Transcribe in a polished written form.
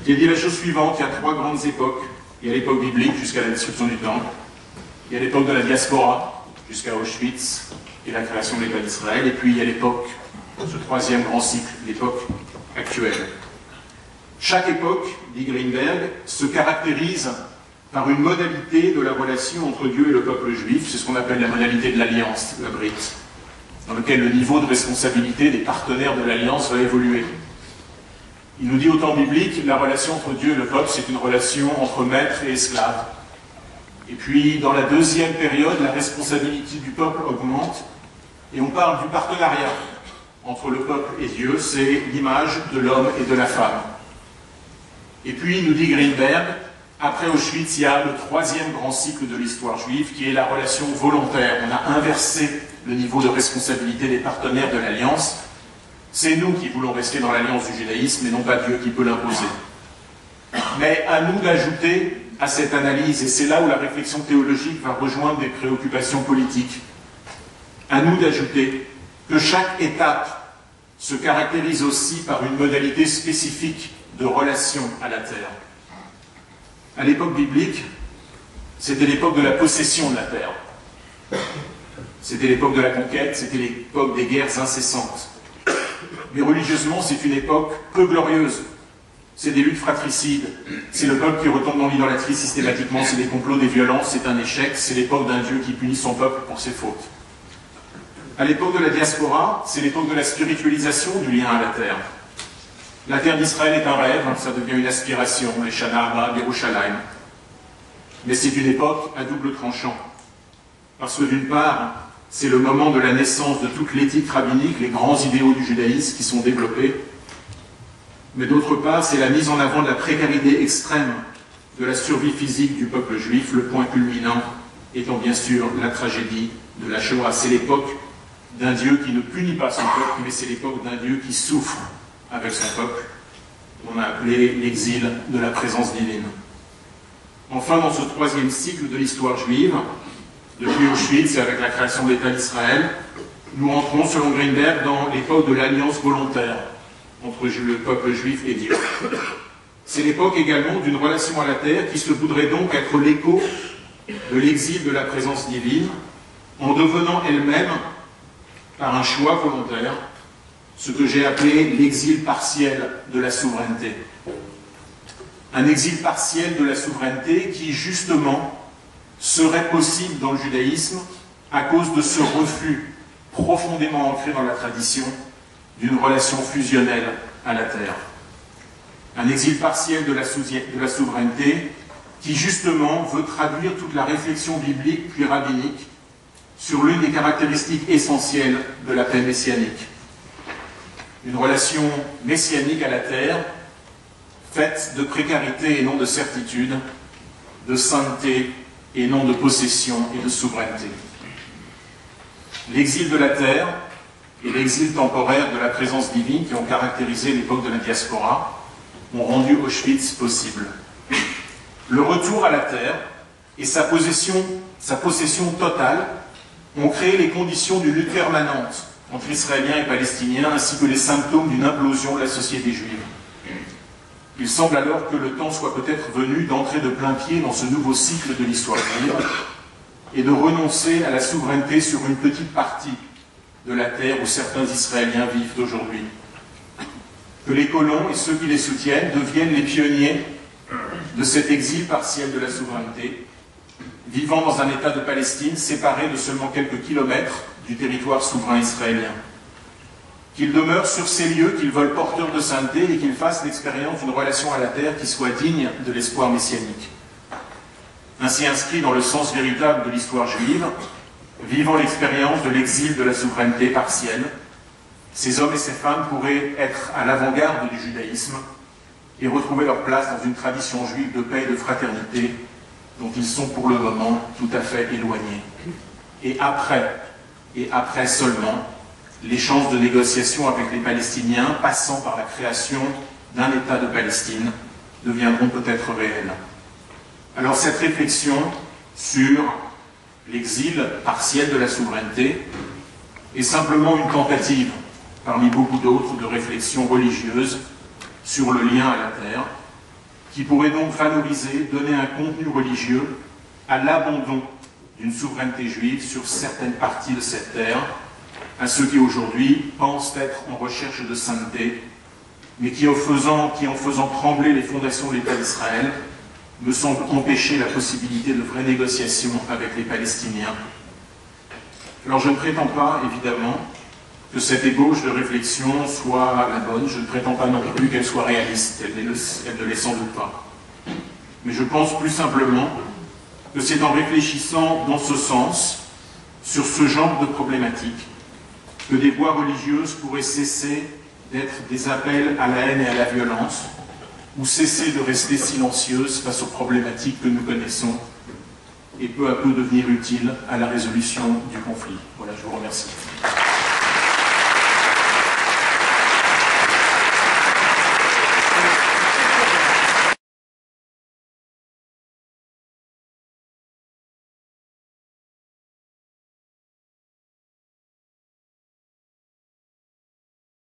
qui a dit la chose suivante: il y a trois grandes époques. Il y a l'époque biblique jusqu'à la destruction du temple, il y a l'époque de la diaspora jusqu'à Auschwitz et la création de l'État d'Israël, et puis il y a l'époque, ce troisième grand cycle, l'époque actuelle. Chaque époque, dit Greenberg, se caractérise par une modalité de la relation entre Dieu et le peuple juif, c'est ce qu'on appelle la modalité de l'alliance, la Brit, dans lequel le niveau de responsabilité des partenaires de l'alliance va évoluer. Il nous dit au temps biblique, la relation entre Dieu et le peuple, c'est une relation entre maître et esclave. Et puis, dans la deuxième période, la responsabilité du peuple augmente, et on parle du partenariat entre le peuple et Dieu, c'est l'image de l'homme et de la femme. Et puis, nous dit Greenberg, après Auschwitz, il y a le troisième grand cycle de l'histoire juive, qui est la relation volontaire. On a inversé le niveau de responsabilité des partenaires de l'Alliance. C'est nous qui voulons rester dans l'alliance du judaïsme et non pas Dieu qui peut l'imposer. Mais à nous d'ajouter à cette analyse, et c'est là où la réflexion théologique va rejoindre des préoccupations politiques, à nous d'ajouter que chaque étape se caractérise aussi par une modalité spécifique de relation à la terre. À l'époque biblique, c'était l'époque de la possession de la terre. C'était l'époque de la conquête, c'était l'époque des guerres incessantes. Mais religieusement, c'est une époque peu glorieuse. C'est des luttes fratricides, c'est le peuple qui retombe dans l'idolâtrie systématiquement, c'est des complots, des violences, c'est un échec, c'est l'époque d'un Dieu qui punit son peuple pour ses fautes. À l'époque de la diaspora, c'est l'époque de la spiritualisation du lien à la terre. La terre d'Israël est un rêve, ça devient une aspiration, les Shana Haba, Yerushalayim. Mais c'est une époque à double tranchant. Parce que d'une part, c'est le moment de la naissance de toute l'éthique rabbinique, les grands idéaux du judaïsme qui sont développés. Mais d'autre part, c'est la mise en avant de la précarité extrême de la survie physique du peuple juif, le point culminant étant bien sûr la tragédie de la Shoah. C'est l'époque d'un Dieu qui ne punit pas son peuple, mais c'est l'époque d'un Dieu qui souffre avec son peuple, qu'on a appelé l'exil de la présence divine. Enfin, dans ce troisième cycle de l'histoire juive, depuis Auschwitz et avec la création de l'État d'Israël, nous entrons, selon Greenberg, dans l'époque de l'alliance volontaire entre le peuple juif et Dieu. C'est l'époque également d'une relation à la terre qui se voudrait donc être l'écho de l'exil de la présence divine, en devenant elle-même, par un choix volontaire, ce que j'ai appelé l'exil partiel de la souveraineté. Un exil partiel de la souveraineté qui, justement, serait possible dans le judaïsme à cause de ce refus profondément ancré dans la tradition d'une relation fusionnelle à la terre. Un exil partiel de la souveraineté qui, justement, veut traduire toute la réflexion biblique puis rabbinique sur l'une des caractéristiques essentielles de la paix messianique. Une relation messianique à la terre, faite de précarité et non de certitude, de sainteté et non de possession et de souveraineté. L'exil de la terre et l'exil temporaire de la présence divine qui ont caractérisé l'époque de la diaspora ont rendu Auschwitz possible. Le retour à la terre et sa possession totale ont créé les conditions d'une lutte permanente entre Israéliens et Palestiniens, ainsi que les symptômes d'une implosion de la société juive. Il semble alors que le temps soit peut-être venu d'entrer de plein pied dans ce nouveau cycle de l'histoire juive et de renoncer à la souveraineté sur une petite partie de la terre où certains Israéliens vivent aujourd'hui. Que les colons et ceux qui les soutiennent deviennent les pionniers de cet exil partiel de la souveraineté, vivant dans un État de Palestine séparé de seulement quelques kilomètres du territoire souverain israélien. Qu'ils demeurent sur ces lieux qu'ils veulent porteurs de sainteté et qu'ils fassent l'expérience d'une relation à la terre qui soit digne de l'espoir messianique. Ainsi inscrit dans le sens véritable de l'histoire juive, vivant l'expérience de l'exil de la souveraineté partielle, ces hommes et ces femmes pourraient être à l'avant-garde du judaïsme et retrouver leur place dans une tradition juive de paix et de fraternité dont ils sont pour le moment tout à fait éloignés. Et après seulement, les chances de négociation avec les Palestiniens, passant par la création d'un État de Palestine, deviendront peut-être réelles. Alors cette réflexion sur l'exil partiel de la souveraineté est simplement une tentative, parmi beaucoup d'autres, de réflexion religieuse sur le lien à la terre, qui pourrait donc valoriser, donner un contenu religieux à l'abandon d'une souveraineté juive sur certaines parties de cette terre, à ceux qui aujourd'hui pensent être en recherche de sainteté, mais qui en faisant trembler les fondations de l'État d'Israël, me semble empêcher la possibilité de vraies négociations avec les Palestiniens. Alors je ne prétends pas, évidemment, que cette ébauche de réflexion soit la bonne, je ne prétends pas non plus qu'elle soit réaliste, elle ne l'est sans doute pas. Mais je pense plus simplement que c'est en réfléchissant dans ce sens, sur ce genre de problématique, que des voix religieuses pourraient cesser d'être des appels à la haine et à la violence, ou cesser de rester silencieuses face aux problématiques que nous connaissons, et peu à peu devenir utiles à la résolution du conflit. Voilà, je vous remercie.